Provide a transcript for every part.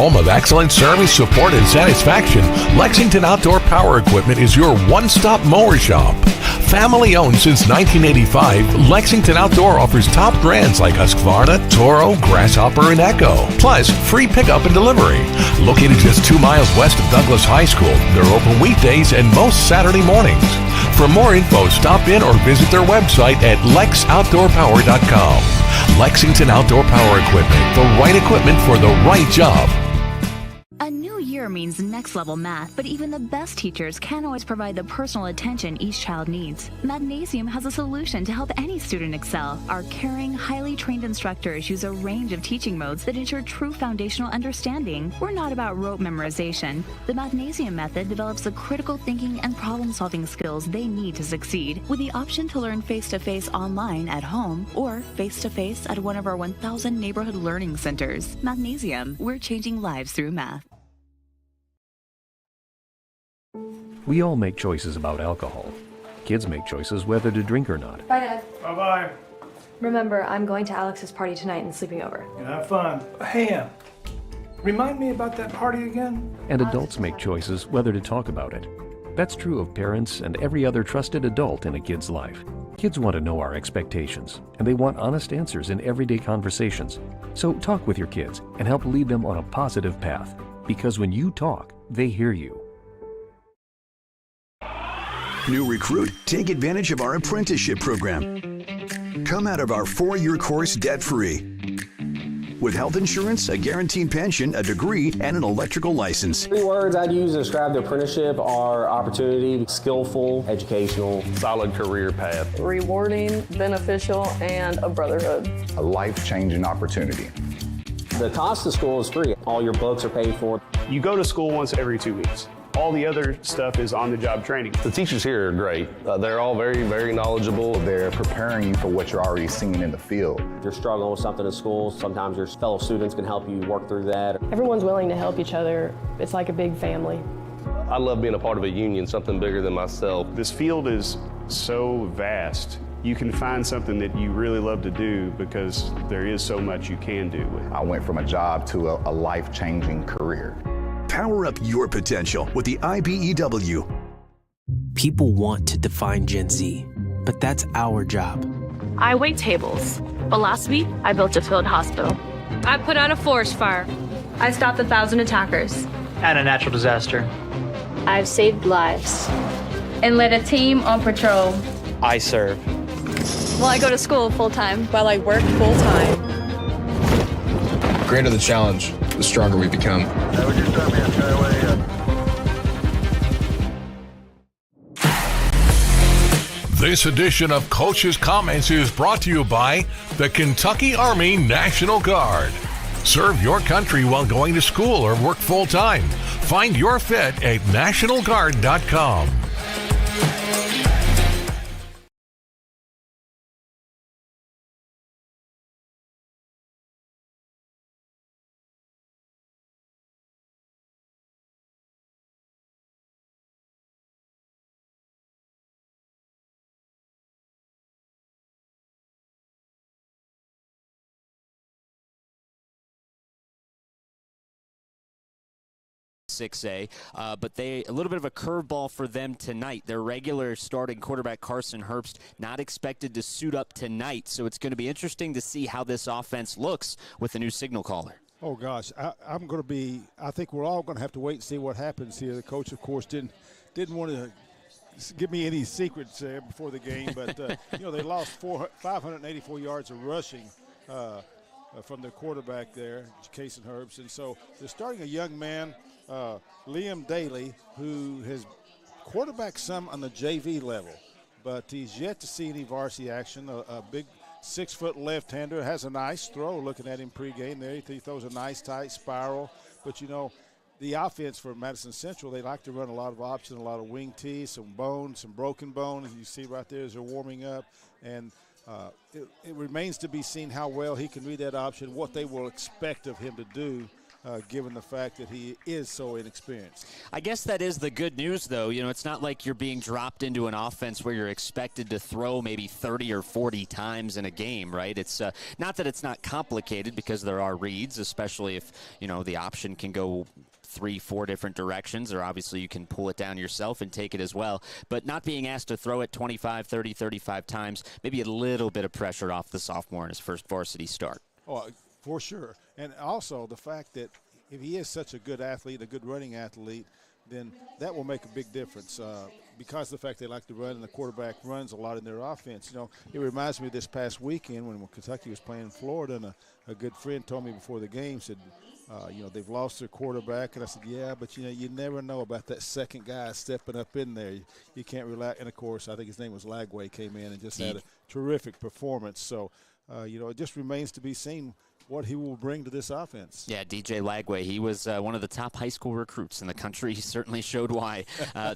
Home of excellent service, support, and satisfaction, Lexington Outdoor Power Equipment is your one-stop mower shop. Family owned since 1985, Lexington Outdoor offers top brands like Husqvarna, Toro, Grasshopper, and Echo. Plus, free pickup and delivery. Located just 2 miles west of Douglas High School, they're open weekdays and most Saturday mornings. For more info, stop in or visit their website at lexoutdoorpower.com. Lexington Outdoor Power Equipment, the right equipment for the right job. A new year means next level math, but even the best teachers can't always provide the personal attention each child needs. Magnesium has a solution to help any student excel. Our caring, highly trained instructors use a range of teaching modes that ensure true foundational understanding. We're not about rote memorization. The Magnesium method develops the critical thinking and problem-solving skills they need to succeed, with the option to learn face-to-face online at home or face-to-face at one of our 1,000 neighborhood learning centers. Magnesium, we're changing lives through math. We all make choices about alcohol. Kids make choices whether to drink or not. Bye, Dad. Bye-bye. Remember, I'm going to Alex's party tonight and sleeping over. Have fun. Hey, remind me about that party again? And adults make choices whether to talk about it. That's true of parents and every other trusted adult in a kid's life. Kids want to know our expectations, and they want honest answers in everyday conversations. So talk with your kids and help lead them on a positive path. Because when you talk, they hear you. New recruit, take advantage of our apprenticeship program. Come out of our 4-year course debt-free. With health insurance, a guaranteed pension, a degree, and an electrical license. 3 words I'd use to describe the apprenticeship are opportunity, skillful, educational, solid career path, rewarding, beneficial, and a brotherhood. A life-changing opportunity. The cost of school is free. All your books are paid for. You go to school once every 2 weeks. All the other stuff is on-the-job training. The teachers here are great. They're all very, very knowledgeable. They're preparing you for what you're already seeing in the field. If you're struggling with something in school, sometimes your fellow students can help you work through that. Everyone's willing to help each other. It's like a big family. I love being a part of a union, something bigger than myself. This field is so vast. You can find something that you really love to do because there is so much you can do with it. I went from a job to a life-changing career. Power up your potential with the IBEW. People want to define Gen Z, but that's our job. I wait tables, but last week I built a field hospital. I put out a forest fire. I stopped 1,000 attackers. And a natural disaster. I've saved lives. And led a team on patrol. I serve. Well, I go to school full-time. While I work full-time. The greater the challenge, the stronger we become. This edition of Coach's Comments is brought to you by the Kentucky Army National Guard. Serve your country while going to school or work full-time. Find your fit at nationalguard.com. But a little bit of a curveball for them tonight. Their regular starting quarterback Carson Herbst not expected to suit up tonight, so it's going to be interesting to see how this offense looks with the new signal caller. Oh gosh, I think we're all going to have to wait and see what happens here. The coach, of course, didn't want to give me any secrets there before the game, but they lost 584 yards of rushing from their quarterback there, Carson Herbst, and so they're starting a young man. Liam Daly, who has quarterbacked some on the JV level, but he's yet to see any varsity action. A big 6-foot left-hander, has a nice throw. Looking at him pregame there, he throws a nice tight spiral. But the offense for Madison Central, they like to run a lot of options, a lot of wing tees, some bones, some broken bones. You see right there as they're warming up, and it remains to be seen how well he can read that option, what they will expect of him to do. given the fact that he is so inexperienced. I guess that is the good news, though. You know, it's not like you're being dropped into an offense where you're expected to throw maybe 30 or 40 times in a game, right? It's not that it's not complicated, because there are reads, especially if, you know, the option can go 3-4 different directions, or obviously you can pull it down yourself and take it as well. But not being asked to throw it 25, 30, 35 times, maybe a little bit of pressure off the sophomore in his first varsity start. Oh, for sure. And also the fact that if he is such a good athlete, a good running athlete, then that will make a big difference because of the fact they like to run and the quarterback runs a lot in their offense. You know, it reminds me of this past weekend when Kentucky was playing in Florida, and a good friend told me before the game, said, you know, they've lost their quarterback. And I said, yeah, but, you know, you never know about that second guy stepping up in there. You can't rely. And, of course, I think his name was Lagway, came in and just had a terrific performance. So, you know, it just remains to be seen what he will bring to this offense. Yeah, DJ Lagway, he was one of the top high school recruits in the country. He certainly showed why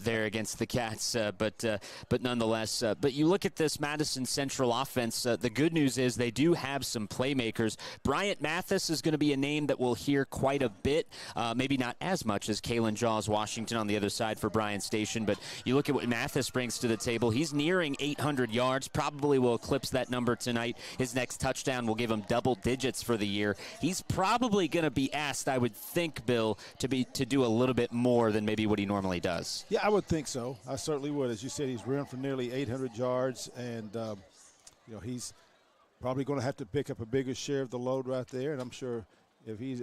there against the Cats, but nonetheless. But you look at this Madison Central offense, the good news is they do have some playmakers. Bryant Mathis is going to be a name that we'll hear quite a bit, maybe not as much as Kalen Jaws Washington on the other side for Bryan Station, but you look at what Mathis brings to the table. He's nearing 800 yards, probably will eclipse that number tonight. His next touchdown will give him double digits for the year. He's probably going to be asked, I would think, Bill, to do a little bit more than maybe what he normally does. Yeah, I would think so. I certainly would. As you said, he's run for nearly 800 yards, and you know, he's probably going to have to pick up a bigger share of the load right there. And I'm sure if he's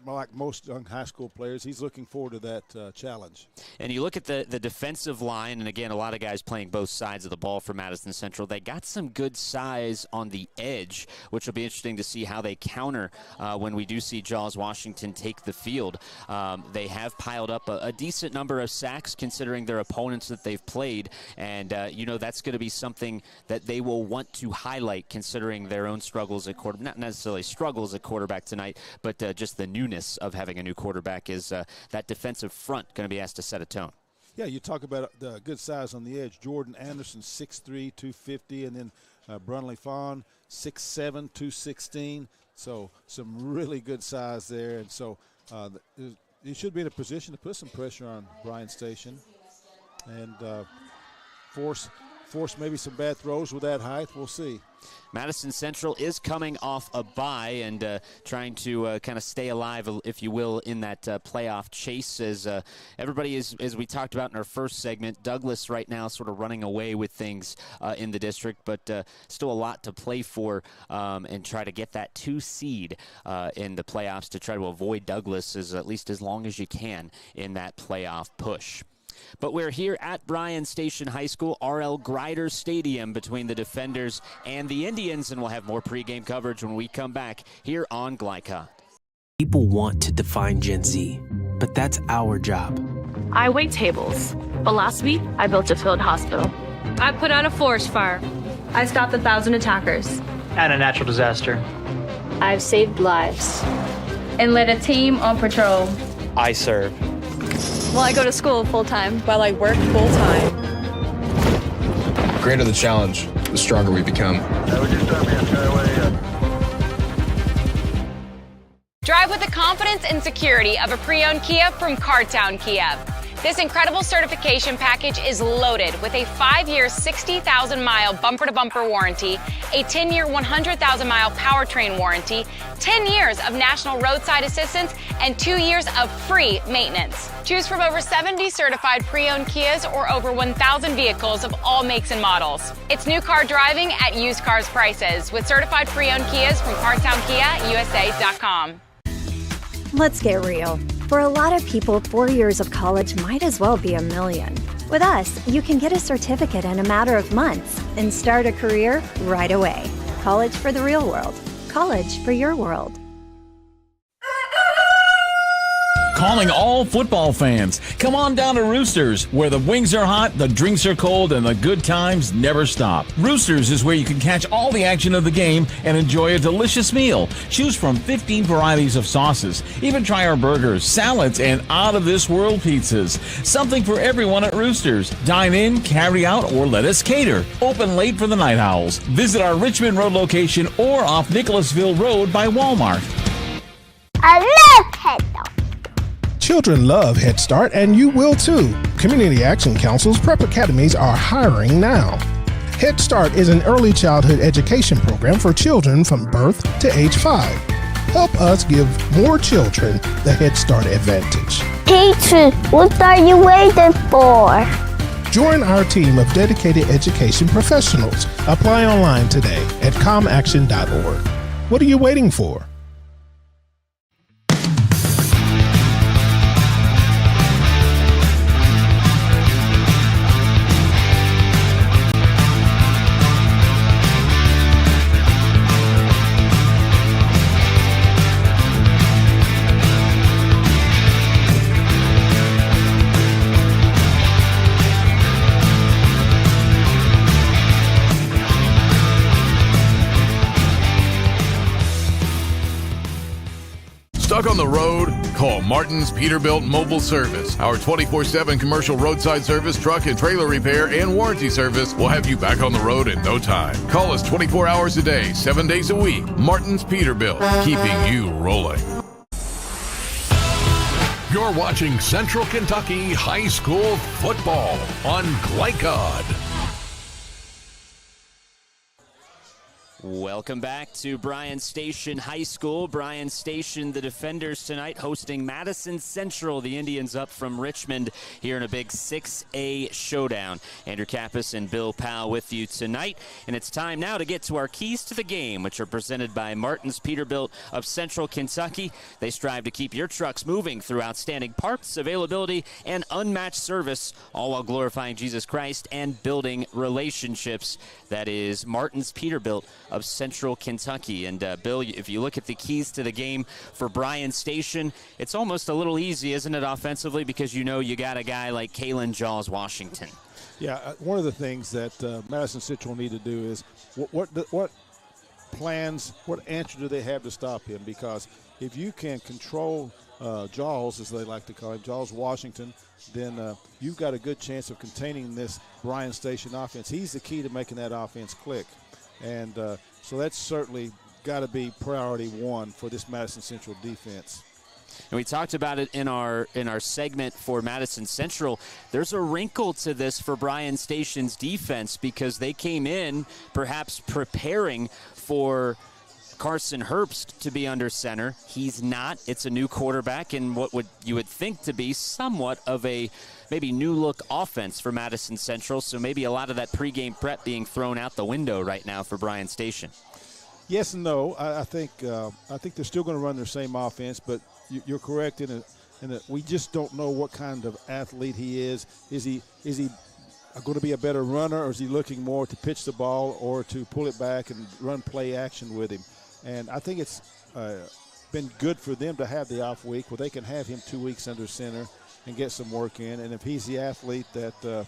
like most young high school players, he's looking forward to that challenge. And you look at the defensive line, and again, a lot of guys playing both sides of the ball for Madison Central. They got some good size on the edge, which will be interesting to see how they counter when we do see Jaws Washington take the field. They have piled up a decent number of sacks considering their opponents that they've played, and you know, that's going to be something that they will want to highlight considering their own struggles at quarterback. Not necessarily struggles at quarterback tonight, but just the newness of having a new quarterback. Is that defensive front going to be asked to set a tone? Yeah, you talk about the good size on the edge. Jordan Anderson, 6'3", 250, and then Brunley Fawn, 6'7", 216. So some really good size there. And so he should be in a position to put some pressure on Bryan Station and force maybe some bad throws with that height. We'll see. Madison Central is coming off a bye and trying to kind of stay alive, if you will, in that playoff chase. As everybody is, as we talked about in our first segment, Douglas right now sort of running away with things in the district, but still a lot to play for and try to get that 2 seed in the playoffs to try to avoid Douglas at least as long as you can in that playoff push. But we're here at Bryan Station High School, R.L. Grider Stadium, between the Defenders and the Indians, and we'll have more pregame coverage when we come back here on Glycon. People want to define Gen Z, but that's our job. I wait tables, but last week I built a field hospital. I put out a forest fire. I stopped 1,000 attackers. And a natural disaster. I've saved lives. And led a team on patrol. I serve. Well, I go to school full-time. While I work full-time. The greater the challenge, the stronger we become. Drive with the confidence and security of a pre-owned Kia from Cartown Kia. This incredible certification package is loaded with a 5-year, 60,000-mile bumper-to-bumper warranty, a 10-year, 100,000-mile powertrain warranty, 10 years of national roadside assistance, and 2 years of free maintenance. Choose from over 70 certified pre-owned Kias or over 1,000 vehicles of all makes and models. It's new car driving at used cars prices with certified pre-owned Kias from CartownKiaUSA.com. Let's get real. For a lot of people, 4 years of college might as well be a million. With us, you can get a certificate in a matter of months and start a career right away. College for the real world. College for your world. Calling all football fans. Come on down to Roosters, where the wings are hot, the drinks are cold, and the good times never stop. Roosters is where you can catch all the action of the game and enjoy a delicious meal. Choose from 15 varieties of sauces. Even try our burgers, salads, and out-of-this-world pizzas. Something for everyone at Roosters. Dine in, carry out, or let us cater. Open late for the Night Owls. Visit our Richmond Road location or off Nicholasville Road by Walmart. I love Head Start. Children love Head Start, and you will too. Community Action Council's prep academies are hiring now. Head Start is an early childhood education program for children from birth to age 5. Help us give more children the Head Start advantage. Teacher, what are you waiting for? Join our team of dedicated education professionals. Apply online today at comaction.org. What are you waiting for? Stuck on the road? Call Martin's Peterbilt Mobile Service. Our 24/7 commercial roadside service, truck and trailer repair, and warranty service will have you back on the road in no time. Call us 24 hours a day, 7 days a week. Martin's Peterbilt, keeping you rolling. You're watching Central Kentucky High School football on Glycod. Welcome back to Bryan Station High School. Bryan Station, the defenders tonight, hosting Madison Central. The Indians up from Richmond here in a big 6A showdown. Andrew Kappas and Bill Powell with you tonight. And it's time now to get to our keys to the game, which are presented by Martin's Peterbilt of Central Kentucky. They strive to keep your trucks moving through outstanding parts, availability, and unmatched service, all while glorifying Jesus Christ and building relationships. That is Martin's Peterbilt of Central Kentucky. And Bill, if you look at the keys to the game for Bryan Station, it's almost a little easy, isn't it, offensively, because you know you got a guy like Kalen Jaws Washington. Yeah, one of the things that Madison Central need to do is what plans, what answer do they have to stop him? Because if you can control Jaws, as they like to call him, Jaws Washington, then you've got a good chance of containing this Bryan Station offense. He's the key to making that offense click. And so that's certainly got to be priority one for this Madison Central defense. And we talked about it in our segment for Madison Central. There's a wrinkle to this for Bryan Station's defense because they came in perhaps preparing for Carson Herbst to be under center. He's not. It's a new quarterback and what you would think to be somewhat of a maybe new look offense for Madison Central. So maybe a lot of that pregame prep being thrown out the window right now for Bryan Station. Yes and no. I think they're still going to run their same offense, but you're correct in that we just don't know what kind of athlete he is. Is he going to be a better runner, or is he looking more to pitch the ball or to pull it back and run play action with him? And I think it's been good for them to have the off week where they can have him 2 weeks under center and get some work in. And if he's the athlete that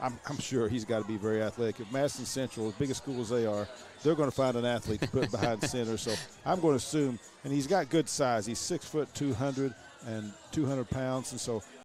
I'm sure he's got to be very athletic. If Madison Central, as big a school as they are, they're going to find an athlete to put behind center. So I'm going to assume, and he's got good size. He's 6 foot 200 and 200 pounds. And so